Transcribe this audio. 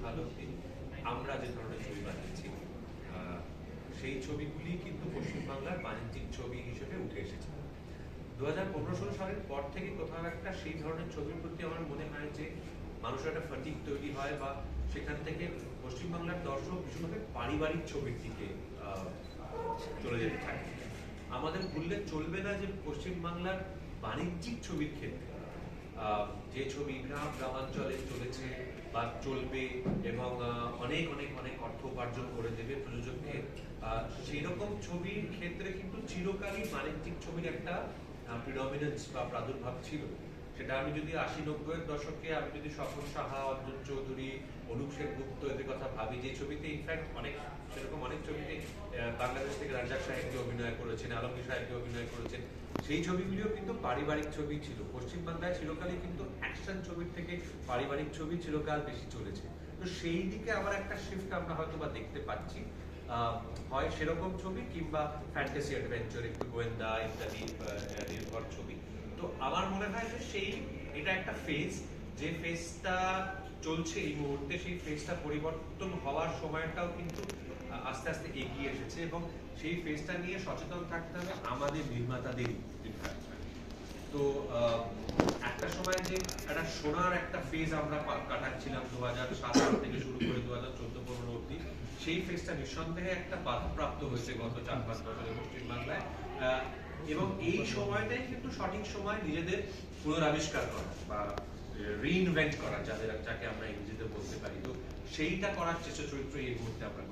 ভালো দিন আমরা যে ধরনের ছবি বানিয়েছি সেই ছবিগুলি কিন্তু পশ্চিমবাংলার বাণিজ্যিক ছবি হিসেবে উঠে এসেছে। 2015-16 সালের পর থেকে কোথাও একটা সেই ধরনের ছবির প্রতি আমার মনে হয় যে মানুষের একটা ফাটিক তৈরি হয়, বা সেখান থেকে পশ্চিমবাংলার দর্শক ভীষণভাবে পারিবারিক ছবির দিকে চলে যেতে থাকে। আমাদের ভুললে চলবে না যে পশ্চিমবাংলার বাণিজ্যিক ছবির ক্ষেত্রে যে ছবি গ্রামাঞ্চলে চলেছে বা চলবে এবং অনেক অনেক অনেক অর্থ উপার্জন করে দেবে প্রযোজককে, সেই রকম ছবির ক্ষেত্রে কিন্তু চিরকালই বাণিজ্যিক ছবির একটা প্রিডমিনেন্স বা প্রাদুর্ভাব ছিল। সেটা আমি যদি 80-90-এর দশকে আমি যদি স্বপন সাহা, অর্জুন চৌধুরী, অনুপ সেনগুপ্ত এদের কথা ভাবি, যে ছবিতে ইনফ্যাক্ট সেরকম অনেক ছবিতে বাংলাদেশ থেকে রাজ্জাক সাহেবকে অভিনয় করেছেন, আলমগীর সাহেবকে অভিনয় করেছেন, সেই ছবিগুলিও কিন্তু পারিবারিক ছবি ছিল। পশ্চিমবাংলায় চিরকালই কিন্তু অ্যাকশন ছবির থেকে পারিবারিক ছবি চিরকাল বেশি চলেছে। তো সেই দিকে আবার একটা শিফট আমরা হয়তো বা দেখতে পাচ্ছি, হয় সেরকম ছবি কিংবা ফ্যান্টাসি অ্যাডভেঞ্চার, একটু গোয়েন্দা ইত্যাদি নির্ভর ছবি। তো আমার মনে হয় যে এটা একটা ফেজ, যে ফেজটা চলছে এই মুহূর্তে, সেই ফেজটা পরিবর্তন হওয়ার সময়টাও কিন্তু আস্তে আস্তে এগিয়ে এসেছে, এবং সেই ফেজটা নিয়ে সচেতন থাকতে হবে আমাদের নির্মাতাদেরই। তো একটা সময় যে একটা সোনার একটা ফেজ আমরা কাটাচ্ছিলাম 2007 থেকে শুরু করে 2014-15 অব্দি, সেই ফেজটা নিঃসন্দেহে একটা বাধাপ্রাপ্ত হয়েছে গত 4-5 বছরে পশ্চিমবাংলায়। এবং এই সময়টাই কিন্তু সঠিক সময় নিজেদের পুনরাবিষ্কার করা বা রিইনভেন্ট করা, যাকে আমরা ইংরেজিতে বলতে পারি। তো সেইটা করার চেষ্টা চরিত্র এই মুহূর্তে আমরা